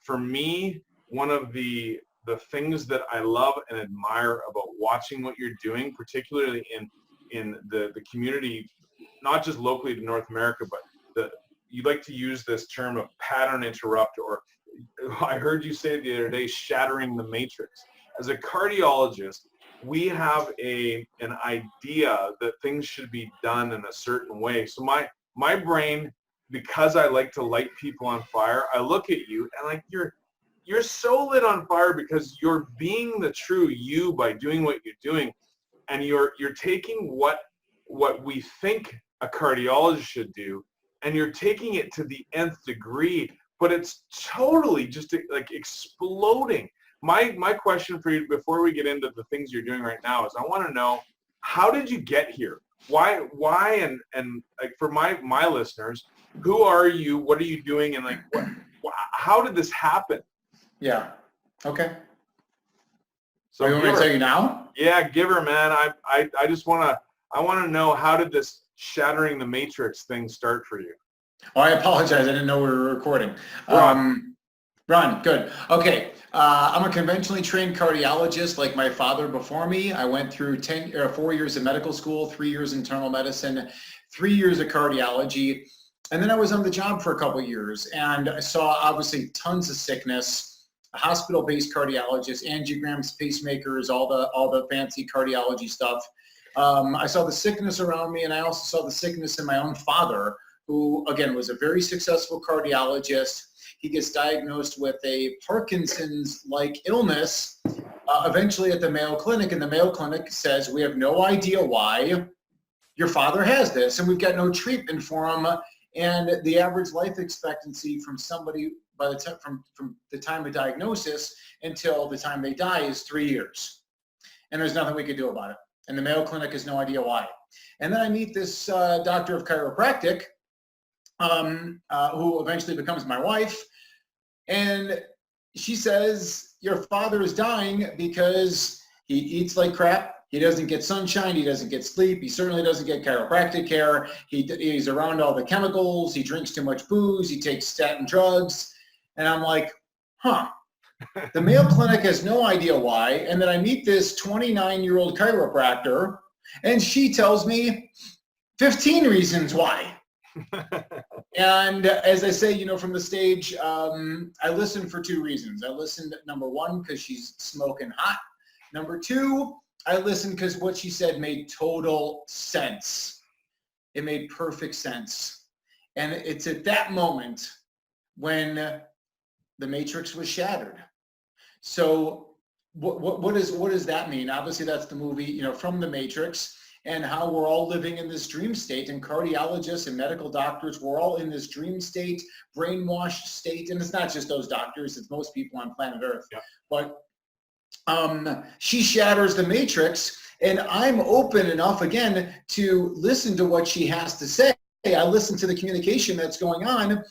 For me, one of the things that I love and admire about watching what you're doing, particularly in the community, not just locally to North America, but you like to use this term of pattern interrupt, or I heard you say the other day, shattering the matrix. As a cardiologist, we have an idea that things should be done in a certain way. So my brain, because I like to light people on fire, I look at you and like you're so lit on fire because you're being the true you by doing what you're doing, and you're taking what we think a cardiologist should do, and you're taking it to the nth degree, but it's totally just like exploding. My question for you before we get into the things you're doing right now is I want to know, how did you get here? Why and like for my listeners, who are you? What are you doing? And like how did this happen? Yeah. Okay. So you want me to tell you now? Yeah, give her, man. I just want to know, how did this shattering the matrix thing start for you? Oh, I apologize. I didn't know we were recording. Ron, good. Okay. I'm a conventionally trained cardiologist like my father before me. I went through 4 years of medical school, 3 years internal medicine, 3 years of cardiology. And then I was on the job for a couple of years, and I saw obviously tons of sickness, a hospital-based cardiologist, angiograms, pacemakers, all the fancy cardiology stuff. I saw the sickness around me, and I also saw the sickness in my own father, who, again, was a very successful cardiologist. He gets diagnosed with a Parkinson's-like illness, eventually at the Mayo Clinic, and the Mayo Clinic says, we have no idea why your father has this, and we've got no treatment for him, and the average life expectancy from somebody by the time, from the time of diagnosis until the time they die is 3 years. And there's nothing we could do about it. And the Mayo Clinic has no idea why. And then I meet this doctor of chiropractic, who eventually becomes my wife. And she says, your father is dying because he eats like crap. He doesn't get sunshine. He doesn't get sleep. He certainly doesn't get chiropractic care. He's around all the chemicals. He drinks too much booze. He takes statin drugs. And I'm like, huh. The Mayo Clinic has no idea why. And then I meet this 29-year-old chiropractor, and she tells me 15 reasons why. And as I say, from the stage, I listened for 2 reasons. I listened, number 1, because she's smoking hot. Number 2, I listened because what she said made total sense. It made perfect sense. And it's at that moment when the matrix was shattered. So what does that mean? Obviously, that's the movie, From the Matrix, and how we're all living in this dream state, and cardiologists and medical doctors, we're all in this dream state, brainwashed state. And it's not just those doctors, it's most people on planet Earth. Yeah. But she shatters the matrix, and I'm open enough, again, to listen to what she has to say. I listen to the communication that's going on,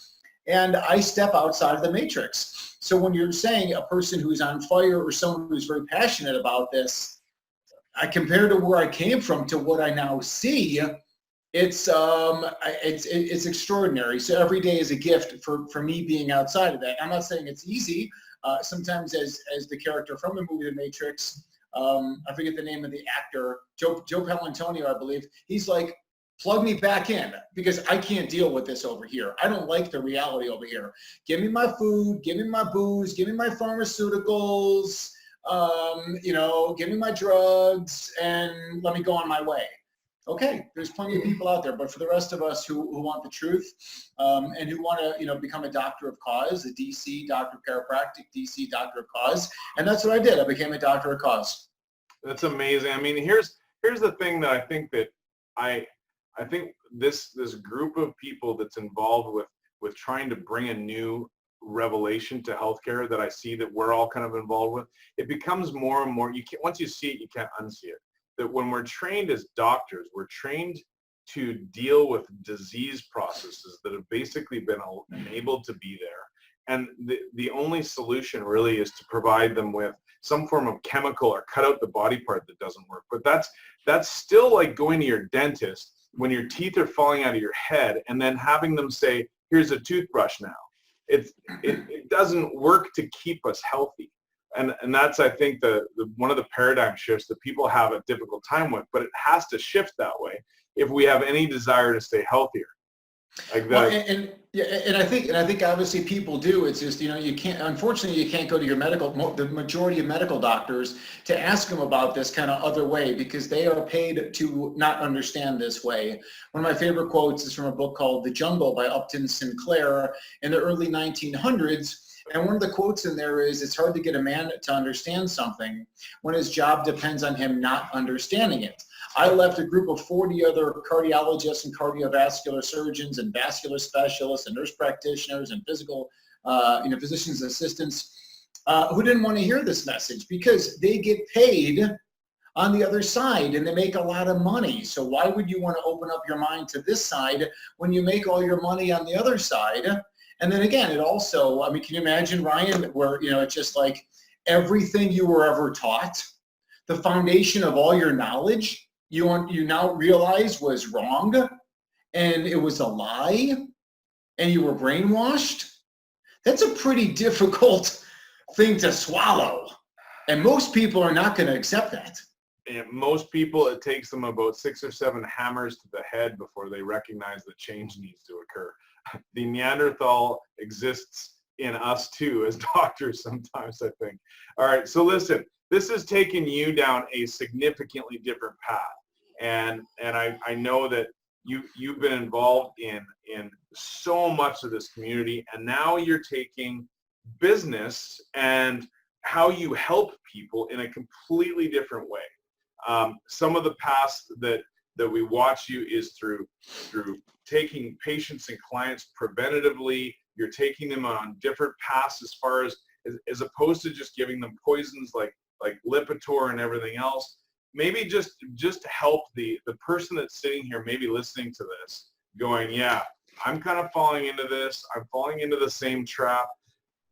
and I step outside of the matrix. So when you're saying a person who's on fire or someone who's very passionate about this, I compare to where I came from to what I now see, it's extraordinary. So every day is a gift for me being outside of that. I'm not saying it's easy. Sometimes as the character from the movie The Matrix, I forget the name of the actor, Joe Palantonio, I believe, he's like, plug me back in because I can't deal with this over here. I don't like the reality over here. Give me my food, give me my booze, give me my pharmaceuticals, give me my drugs, and let me go on my way. Okay, there's plenty of people out there, but for the rest of us who want the truth, and who want to, become a doctor of cause, a DC, doctor of chiropractic, DC, doctor of cause, and that's what I did. I became a doctor of cause. That's amazing. I mean, here's the thing that I think that I think this group of people that's involved with trying to bring a new revelation to healthcare that I see that we're all kind of involved with, it becomes more and more, once you see it, you can't unsee it. That when we're trained as doctors, we're trained to deal with disease processes that have basically been enabled to be there. And the only solution really is to provide them with some form of chemical or cut out the body part that doesn't work. But that's still like going to your dentist when your teeth are falling out of your head and then having them say, here's a toothbrush now. it doesn't work to keep us healthy. And that's, I think, the one of the paradigm shifts that people have a difficult time with, but it has to shift that way if we have any desire to stay healthier. Like Well, that. and I think obviously people do. It's just, you can't, unfortunately, you can't go to the majority of medical doctors to ask them about this kind of other way, because they are paid to not understand this way. One of my favorite quotes is from a book called The Jungle by Upton Sinclair in the early 1900s. And one of the quotes in there is, it's hard to get a man to understand something when his job depends on him not understanding it. I left a group of 40 other cardiologists and cardiovascular surgeons and vascular specialists and nurse practitioners and physicians assistants who didn't want to hear this message, because they get paid on the other side and they make a lot of money. So why would you want to open up your mind to this side when you make all your money on the other side? And then again, it also, I mean, can you imagine, Ryan, where, it's just like everything you were ever taught, the foundation of all your knowledge, you now realize was wrong, and it was a lie, and you were brainwashed? That's a pretty difficult thing to swallow. And most people are not going to accept that. And most people, it takes them about 6 or 7 hammers to the head before they recognize that change needs to occur. The Neanderthal exists in us too, as doctors sometimes, I think. All right, so listen, this has taken you down a significantly different path. And I know that you've been involved in so much of this community, and now you're taking business and how you help people in a completely different way. Some of the paths that we watch you is through taking patients and clients preventatively. You're taking them on different paths as far as opposed to just giving them poisons like Lipitor and everything else. Maybe just to help the person that's sitting here, maybe listening to this, going, yeah, I'm kind of falling into this. I'm falling into the same trap.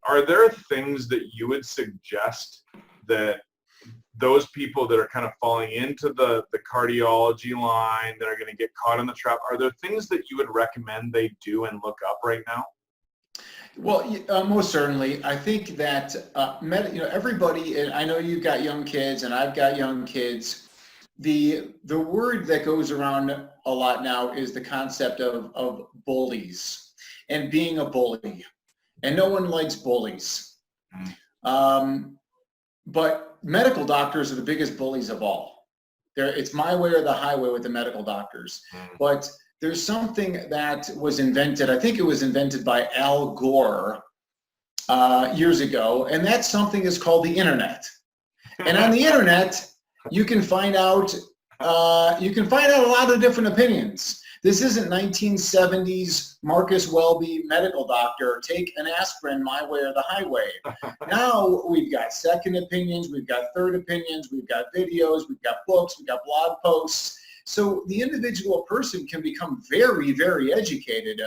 Are there things that you would suggest that those people that are kind of falling into the cardiology line, that are going to get caught in the trap, are there things that you would recommend they do and look up right now? Well, most certainly. I think that everybody, and I know you've got young kids and I've got young kids. The word that goes around a lot now is the concept of bullies and being a bully. And no one likes bullies. But medical doctors are the biggest bullies of all. It's my way or the highway with the medical doctors. But there's something that was invented, I think it was invented by Al Gore years ago, and that something is called the internet. And on the internet, you can find out a lot of different opinions. This isn't 1970s Marcus Welby medical doctor, take an aspirin my way or the highway. Now we've got second opinions, we've got third opinions, we've got videos, we've got books, we've got blog posts. So the individual person can become very, very educated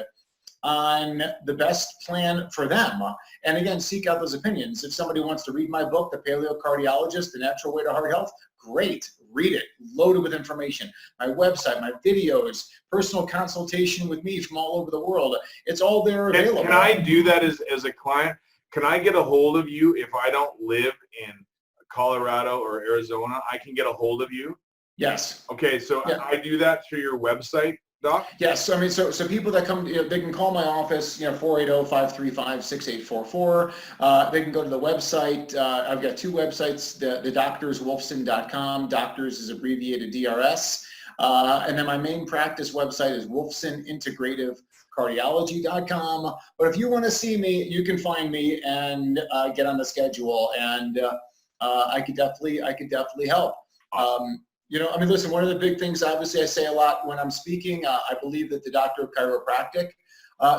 on the best plan for them. And again, seek out those opinions. If somebody wants to read my book, The Paleocardiologist, The Natural Way to Heart Health, great, read it, loaded with information. My website, my videos, personal consultation with me from all over the world. It's all there available. Can I do that as a client? Can I get a hold of you if I don't live in Colorado or Arizona? I can get a hold of you? Yes. Okay, so yeah. I do that through your website, Doc? Yes, I mean, so people that come, they can call my office, 480-535-6844. They can go to the website. I've got 2 websites, the doctorswolfson.com. Doctors is abbreviated DRS. And then my main practice website is wolfsonintegrativecardiology.com. But if you want to see me, you can find me and get on the schedule, and I could definitely help. Listen, one of the big things, obviously, I say a lot when I'm speaking, I believe that the doctor of chiropractic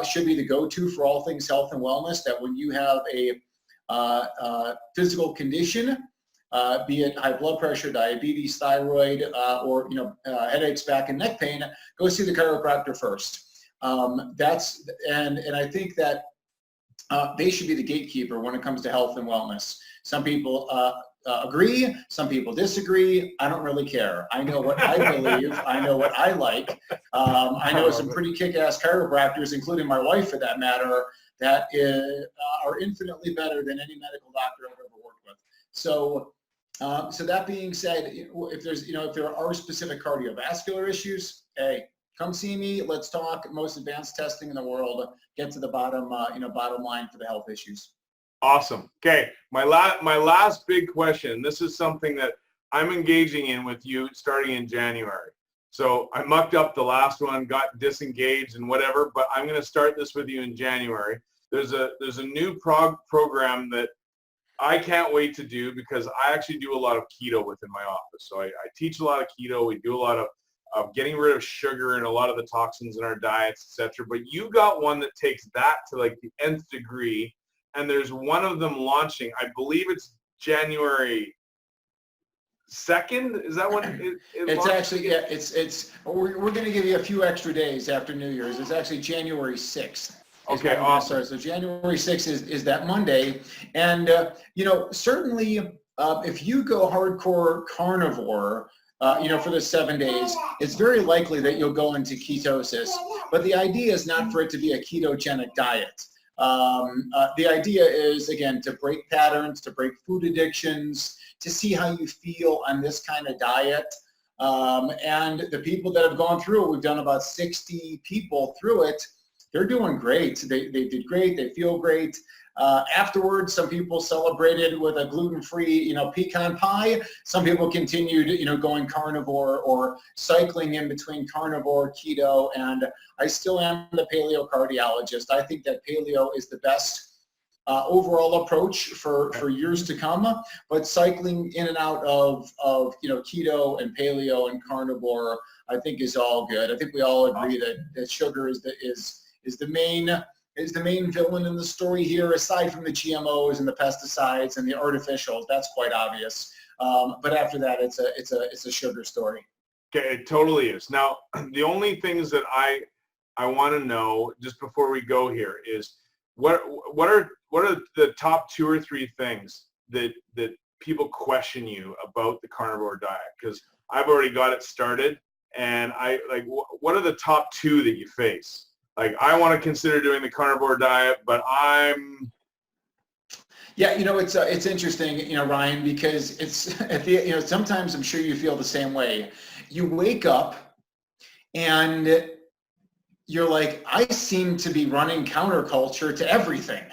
should be the go-to for all things health and wellness, that when you have a physical condition, be it high blood pressure, diabetes, thyroid, or headaches, back and neck pain, go see the chiropractor first. And I think that they should be the gatekeeper when it comes to health and wellness. Some people agree, some people disagree. I don't really care. I know what I believe. I know what I like. I know some pretty kick-ass chiropractors, including my wife for that matter, that are infinitely better than any medical doctor I've ever worked with. So, so that being said, if there are specific cardiovascular issues, hey, come see me. Let's talk. Most advanced testing in the world. Get to the bottom line for the health issues. Awesome. Okay, my last big question. This is something that I'm engaging in with you starting in January. So I mucked up the last one, got disengaged and whatever, but I'm going to start this with you in January. There's a new program that I can't wait to do because I actually do a lot of keto within my office. So I teach a lot of keto. We do a lot of getting rid of sugar and a lot of the toxins in our diets, etc. But you got one that takes that to like the nth degree. And there's one of them launching. I believe it's January 2nd. Is that when it's actually, yeah, we're going to give you a few extra days after New Year's. It's actually January 6th. Okay, awesome. So January 6th is that Monday. And, certainly if you go hardcore carnivore, for the 7 days, it's very likely that you'll go into ketosis. But the idea is not for it to be a ketogenic diet. The idea is, again, to break patterns, to break food addictions, to see how you feel on this kind of diet. And the people that have gone through it, we've done about 60 people through it, they're doing great. They did great. They feel great. Afterwards, some people celebrated with a gluten-free, pecan pie. Some people continued, going carnivore or cycling in between carnivore, keto, and I still am the paleocardiologist. I think that paleo is the best overall approach for years to come, but cycling in and out of keto and paleo and carnivore, I think is all good. I think we all agree that sugar is the main villain in the story here, aside from the GMOs and the pesticides and the artificials. That's quite obvious. But after that, it's a sugar story. Okay, it totally is. Now, the only things that I want to know just before we go here is what are the top 2 or 3 things that people question you about the carnivore diet? Because I've already got it started, and what are the top 2 that you face? Like, I want to consider doing the carnivore diet, but I'm... Yeah, it's interesting, Ryan, because it's sometimes I'm sure you feel the same way. You wake up and you're like, I seem to be running counterculture to everything,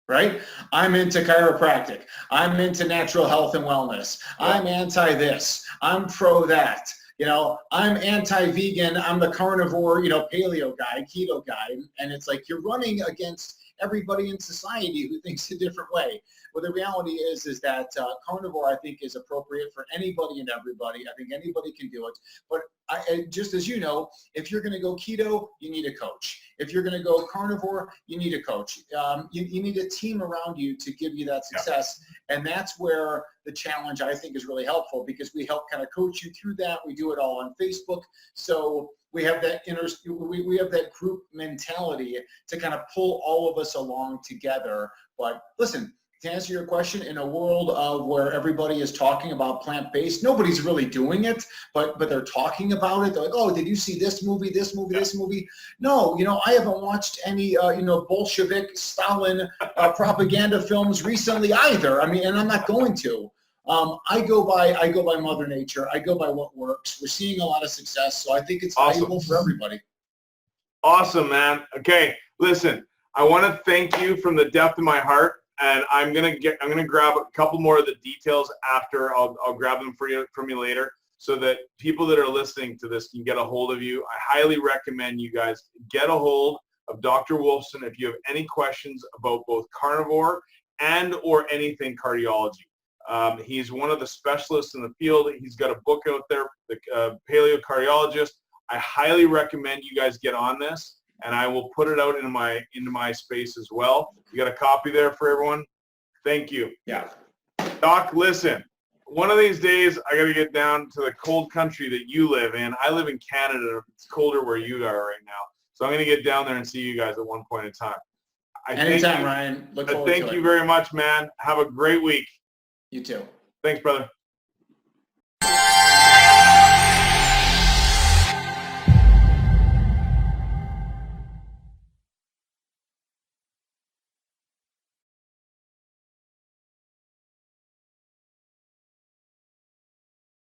right? I'm into chiropractic. I'm into natural health and wellness. I'm anti this. I'm pro that. I'm anti-vegan, I'm the carnivore, paleo guy, keto guy, and it's like you're running against everybody in society who thinks a different way. Well, the reality is that carnivore, I think, is appropriate for anybody and everybody. I think anybody can do it. But just as you know, if you're going to go keto, you need a coach. If you're going to go carnivore, you need a coach. You need a team around you to give you that success. Yeah. And that's where the challenge, I think, is really helpful, because we help kind of coach you through that. We do it all on Facebook. So we have that we have that group mentality to kind of pull all of us along together. But listen, to answer your question, in a world of where everybody is talking about plant-based, nobody's really doing it, but they're talking about it. They're like, oh, did you see this movie, this movie, this movie? No, I haven't watched any, Bolshevik Stalin propaganda films recently either. I mean, and I'm not going to. I go by Mother Nature. I go by what works. We're seeing a lot of success, so I think it's valuable for everybody. Awesome, man. Okay, listen, I want to thank you from the depth of my heart. And I'm gonna grab a couple more of the details after. I'll grab them from you later, so that people that are listening to this can get a hold of you. I highly recommend you guys get a hold of Dr. Wolfson if you have any questions about both carnivore and or anything cardiology. He's one of the specialists in the field. He's got a book out there, the Paleocardiologist. I highly recommend you guys get on this. And I will put it out into my space as well. You got a copy there for everyone? Thank you. Yeah. Doc, listen, one of these days I got to get down to the cold country that you live in. I live in Canada. It's colder where you are right now. So I'm going to get down there and see you guys at one point in time. Anytime, Ryan. Look forward to it. Thank you very much, man. Have a great week. You too. Thanks, brother.